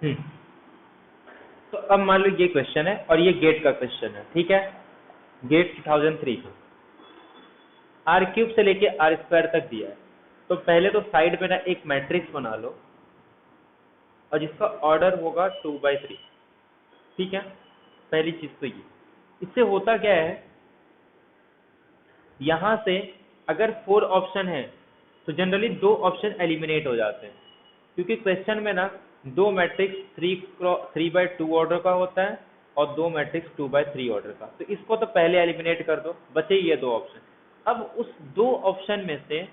हम्म। तो अब मान लो ये क्वेश्चन है और ये गेट का क्वेश्चन है, ठीक है। गेट 2003 का आर क्यूब से लेके आर स्क्वायर तक दिया है। तो पहले तो साइड में ना एक मैट्रिक्स बना लो और जिसका ऑर्डर होगा 2/3, ठीक है। पहली चीज तो ये, इससे होता क्या है, यहां से अगर 4 ऑप्शन है तो जनरली 2 ऑप्शन एलिमिनेट हो जाते हैं, क्योंकि क्वेश्चन में ना 2 मैट्रिक्स 3/2 ऑर्डर का होता है और 2 मैट्रिक्स 2/3 ऑर्डर का। तो इसको तो पहले एलिमिनेट कर दो, बचे ये 2 ऑप्शन। अब उस 2 ऑप्शन में से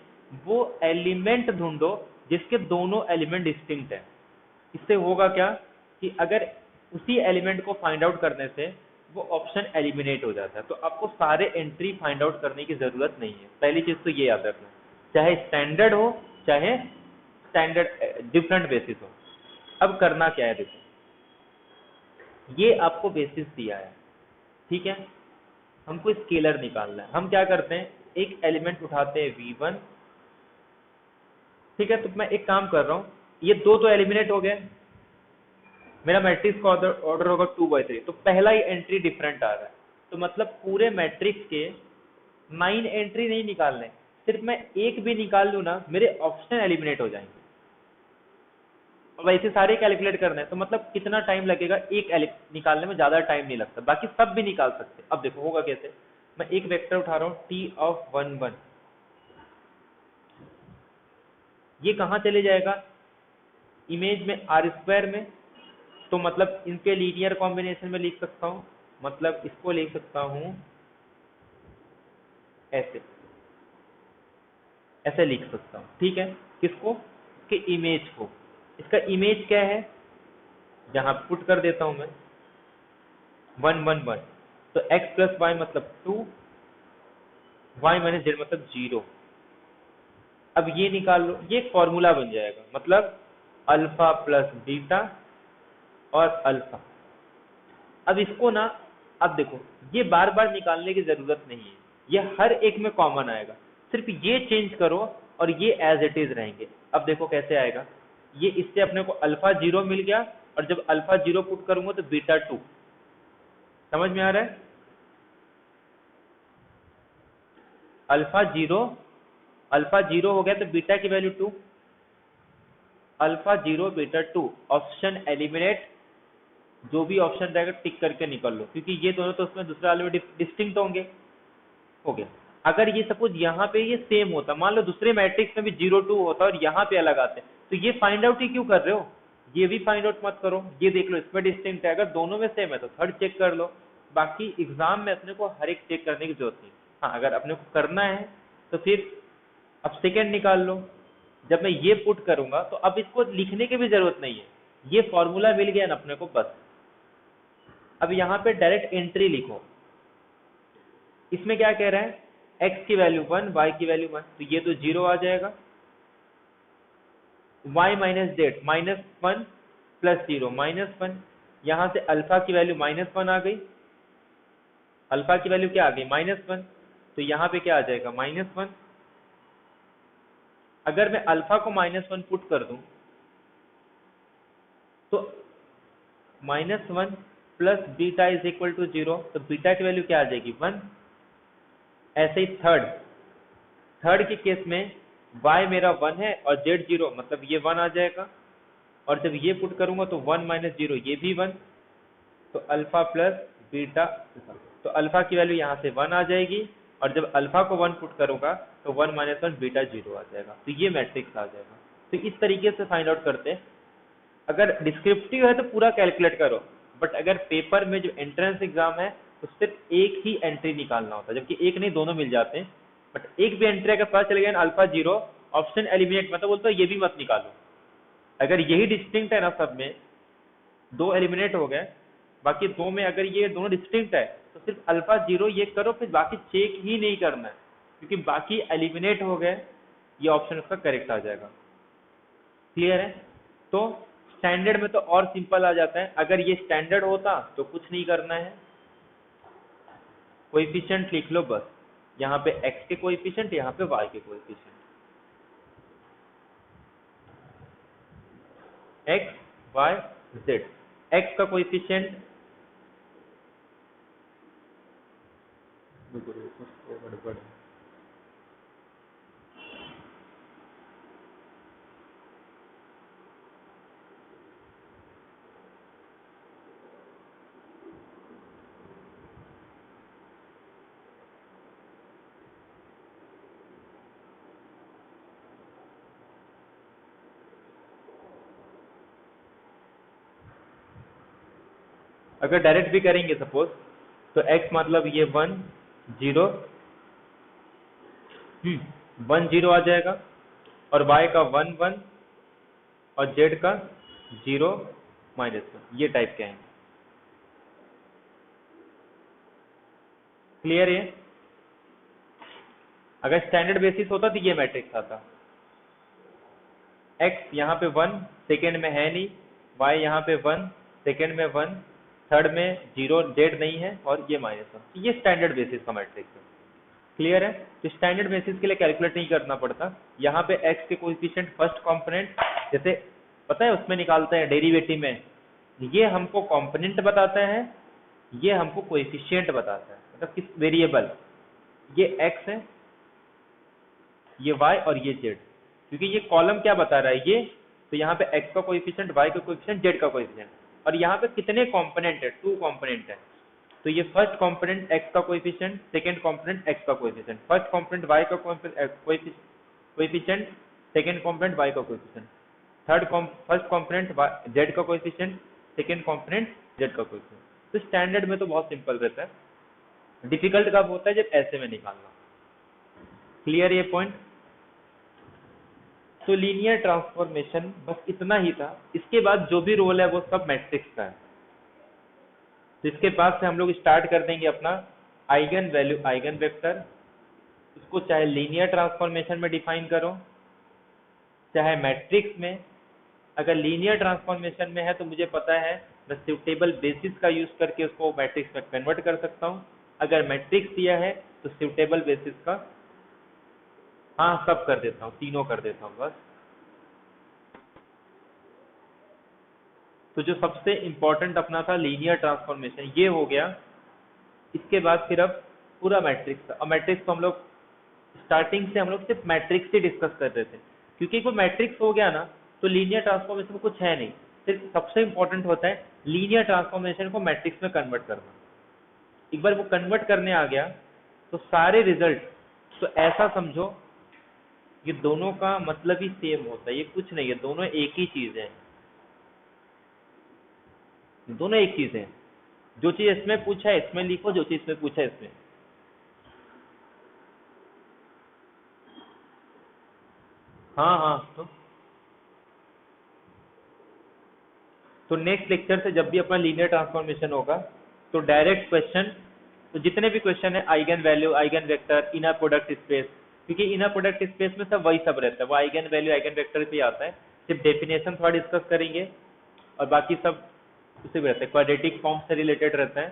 वो एलिमेंट ढूंढो जिसके दोनों एलिमेंट डिस्टिंक्ट है। इससे होगा क्या कि अगर उसी एलिमेंट को फाइंड आउट करने से वो ऑप्शन एलिमिनेट हो जाता है, तो आपको सारे एंट्री फाइंड आउट करने की जरूरत नहीं है। पहली चीज तो ये याद रखना, चाहे स्टैंडर्ड हो चाहे स्टैंडर्ड डिफरेंट बेसिस हो। अब करना क्या है, देखो ये आपको बेसिस दिया है, ठीक है। हमको स्केलर निकालना है। हम क्या करते हैं, एक एलिमेंट उठाते हैं v1, ठीक है। तो मैं एक काम कर रहा हूँ, ये दो तो एलिमिनेट हो गए, मेरा मैट्रिक्स का ऑर्डर होगा 2/3, तो पहला ही एंट्री डिफरेंट आ रहा है। तो मतलब पूरे मैट्रिक्स के 9 एंट्री नहीं निकालने, सिर्फ मैं एक भी निकाल लूँ ना, मेरे ऑप्शन एलिमिनेट हो जाएंगे। और वैसे सारे कैलकुलेट करने हैं, तो मतलब कितना टाइम लगेगा, एक निकालने में ज्यादा टाइम नहीं लगता, बाकी सब भी निकाल सकते। अब देखो होगा कैसे, मैं एक वेक्टर उठा रहा हूँ T(1,1), ये कहाँ चले जाएगा, इमेज में आर स्क्वायर में। तो मतलब इनके लीनियर कॉम्बिनेशन में लिख सकता हूँ, मतलब इसको लिख सकता हूँ ऐसे, ऐसे लिख सकता हूँ, ठीक है। किसको, इसके इमेज को। इसका इमेज क्या है, यहाँ पुट कर देता हूँ मैं 1, 1, 1। तो x प्लस वाई मतलब 2, y माइनस जेड मतलब 0। अब ये निकाल लो, ये एक फॉर्मूला बन जाएगा, मतलब अल्फा प्लस बीटा और अल्फा। अब इसको ना, अब देखो ये बार बार निकालने की जरूरत नहीं है, ये हर एक में कॉमन आएगा। सिर्फ ये चेंज करो और ये एज इट इज रहेंगे। अब देखो कैसे आएगा, ये इससे अपने को अल्फा 0 मिल गया, और जब अल्फा 0 पुट करूंगा तो बीटा 2। समझ में आ रहा है, अल्फा 0 हो गया तो बीटा की value 2, alpha 0 beta 2, option eliminate. जो भी ऑप्शन रहेगा टिक करके निकल लो, क्योंकि ये दोनों तो उसमें दूसरे वाले में डिस्टिंक्ट होंगे। हो गया। अगर ये सपोज यहाँ पे ये सेम होता, मान लो दूसरे मैट्रिक्स में भी 0, 2 होता और यहाँ पे अलग आते, तो ये फाइंड आउट ही क्यों कर रहे हो, ये भी फाइंड आउट मत करो। ये देख लो इसमें डिस्टिंक्ट है, अगर दोनों में सेम है तो थर्ड चेक कर लो। बाकी एग्जाम में अपने को हर एक चेक करने की जरूरत नहीं। हाँ अगर अपने को करना है तो फिर अब सेकेंड निकाल लो। जब मैं ये पुट करूंगा तो अब इसको लिखने की भी जरूरत नहीं है, ये फॉर्मूला मिल गया ना अपने को, बस। अब यहाँ पे डायरेक्ट एंट्री लिखो। इसमें क्या कह रहा है, x की वैल्यू 1, y की वैल्यू 1, तो ये तो 0 आ जाएगा। y माइनस जेड -1 प्लस 0 -1, यहाँ से अल्फा की वैल्यू -1 आ गई, अल्फा की वैल्यू क्या आ गई -1, तो यहाँ पे क्या आ जाएगा -1। अगर मैं अल्फा को -1 पुट कर दूं तो -1 plus beta is equal to 0, तो बीटा की वैल्यू क्या आ जाएगी 1। ऐसे ही थर्ड थर्ड के केस में y मेरा 1 है और z 0, मतलब ये 1 आ जाएगा। और जब ये पुट करूंगा तो 1 माइनस 0 ये भी 1, तो अल्फा प्लस बीटा, तो अल्फा की वैल्यू यहाँ से 1 आ जाएगी, और जब अल्फा को 1 पुट करूंगा तो 1 माइनस 1 बीटा 0 आ जाएगा, तो ये मैट्रिक्स आ जाएगा। तो इस तरीके से फाइंड आउट करते हैं। अगर डिस्क्रिप्टिव है तो पूरा कैलकुलेट करो, बट अगर पेपर में जो एंट्रेंस एग्जाम है तो सिर्फ एक ही एंट्री निकालना होता है, जबकि एक नहीं दोनों मिल जाते हैं। बट एक भी एंट्री अगर पता चल गया ना अल्फा 0, ऑप्शन एलिमिनेट, मतलब बोलता है ये भी मत निकालो। अगर यही डिस्टिंक्ट है ना, सब में 2 एलिमिनेट हो गए, बाकी 2 में अगर ये दोनों डिस्टिंक्ट है तो सिर्फ अल्फा 0 ये करो, फिर बाकी चेक ही नहीं करना है, क्योंकि बाकी एलिमिनेट हो गए, ये ऑप्शन उसका करेक्ट आ जाएगा। क्लियर है। तो स्टैंडर्ड में तो और सिंपल आ जाता है, अगर ये स्टैंडर्ड होता तो कुछ नहीं करना है, कोएफिशिएंट लिख लो बस, यहाँ पे x के कोएफिशिएंट, यहाँ पे y के coefficient, x y Z. X का कोएफिशिएंट गड़बड़, अगर डायरेक्ट भी करेंगे सपोज, तो x मतलब ये 1 0 1 0 आ जाएगा, और y का 1 1 और z का 0 -1, ये टाइप के हैं। क्लियर है? अगर स्टैंडर्ड बेसिस होता तो ये मैट्रिक्स आता। x यहाँ पे 1 सेकेंड में है नहीं, y यहाँ पे 1 सेकेंड में 1, थर्ड में 0, z नहीं है, और ये -1, ये स्टैंडर्ड बेसिस का मैट्रिक्स है। क्लियर है? तो स्टैंडर्ड बेसिस के लिए कैलकुलेट नहीं करना पड़ता। यहाँ पे x के कोएफिशिएंट फर्स्ट कंपोनेंट, जैसे पता है उसमें निकालते हैं डेरिवेटिव में, ये हमको कंपोनेंट बताता है, ये हमको कोएफिशिएंट बताता है, मतलब किस वेरिएबल, ये x है, ये y और ये z, क्योंकि ये कॉलम क्या बता रहा है ये, तो यहाँ पे x का कोएफिशिएंट, y का कोएफिशिएंट, z का कोएफिशिएंट, और यहाँ पे कितने कंपोनेंट है, 2 कंपोनेंट है, तो ये फर्स्ट कंपोनेंट x का कोएफिशिएंट, सेकंड कंपोनेंट x का कोएफिशिएंट, फर्स्ट कंपोनेंट y का कोएफिशिएंट, सेकंड कंपोनेंट y का कोएफिशिएंट, फर्स्ट कंपोनेंट z का कोएफिशिएंट, सेकंड कंपोनेंट z का कोएफिशिएंट। तो स्टैंडर्ड में तो बहुत सिंपल रहता है, डिफिकल्ट कब होता है, जब ऐसे में निकालना। क्लियर ये पॉइंट? तो लीनियर ट्रांसफॉर्मेशन बस इतना ही था, इसके बाद जो भी रोल है वो सब मैट्रिक्स का है। तो इसके बाद से हम लोग स्टार्ट कर देंगे अपना आइगन वैल्यू, आइगन वेक्टर, उसको चाहे लीनियर ट्रांसफॉर्मेशन में डिफाइन करो, चाहे मैट्रिक्स में। अगर लीनियर ट्रांसफॉर्मेशन में है तो मुझे पता है मैं सुटेबल बेसिस का यूज करके उसको मैट्रिक्स में कन्वर्ट कर सकता हूँ। अगर मैट्रिक्स दिया है तो सुटेबल बेसिस का, हाँ सब कर देता हूँ, तीनों कर देता हूँ बस। तो जो सबसे इंपॉर्टेंट अपना था लीनियर ट्रांसफॉर्मेशन, ये हो गया। इसके बाद फिर अब पूरा मैट्रिक्स, और मैट्रिक्स तो हम लोग स्टार्टिंग से हम लोग सिर्फ मैट्रिक्स ही डिस्कस कर रहे थे, क्योंकि कोई मैट्रिक्स हो गया ना तो लीनियर ट्रांसफॉर्मेशन में कुछ है नहीं, सिर्फ सबसे इंपॉर्टेंट होता है लीनियर ट्रांसफॉर्मेशन को मैट्रिक्स में कन्वर्ट करना। एक बार वो कन्वर्ट करने आ गया तो सारे रिजल्ट, तो ऐसा समझो ये दोनों का मतलब ही सेम होता है, ये कुछ नहीं है, दोनों एक ही चीज है, दोनों एक चीज है। जो चीज इसमें पूछा है इसमें लिखो, जो चीज इसमें पूछा है इसमें। हाँ हाँ, तो नेक्स्ट लेक्चर से जब भी अपना लीनियर ट्रांसफॉर्मेशन होगा तो डायरेक्ट क्वेश्चन, तो जितने भी क्वेश्चन है eigen value, eigen vector, inner product space, क्योंकि इनर प्रोडक्ट स्पेस में सब वही सब रहता है, वो आइगन वैल्यू, आइगन वेक्टर पे आता है। सिर्फ डेफिनेशन थोड़ा डिस्कस करेंगे, और बाकी सब उसी में रहता है, क्वाड्रेटिक फॉर्म से रिलेटेड रहता है।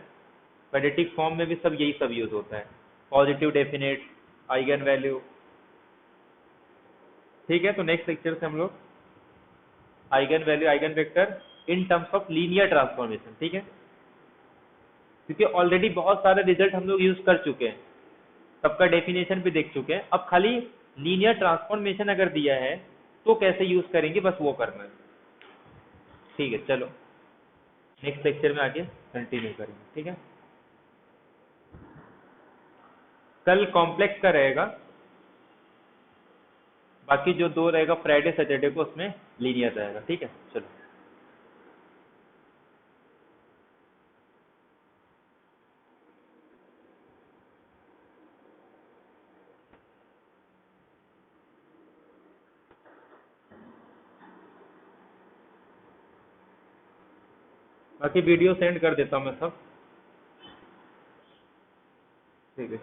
क्वाड्रेटिक फॉर्म में भी सब यही सब यूज होता है, पॉजिटिव डेफिनेट, आइगन वैल्यू। ठीक है, तो नेक्स्ट लेक्चर से हम लोग eigen value, eigen vector in terms of linear transformation, ठीक है, क्योंकि ऑलरेडी बहुत सारे रिजल्ट हम लोग यूज कर चुके हैं, सबका डेफिनेशन भी देख चुके हैं। अब खाली लीनियर ट्रांसफॉर्मेशन अगर दिया है तो कैसे यूज करेंगे, बस वो करना है। ठीक है, चलो नेक्स्ट लेक्चर में आगे कंटिन्यू करेंगे, ठीक है। कल कॉम्प्लेक्स का रहेगा, बाकी जो 2 रहेगा फ्राइडे सैटरडे को, उसमें लीनियर रहेगा, ठीक है। चलो, बाकी वीडियो सेंड कर देता हूँ मैं सब, ठीक है।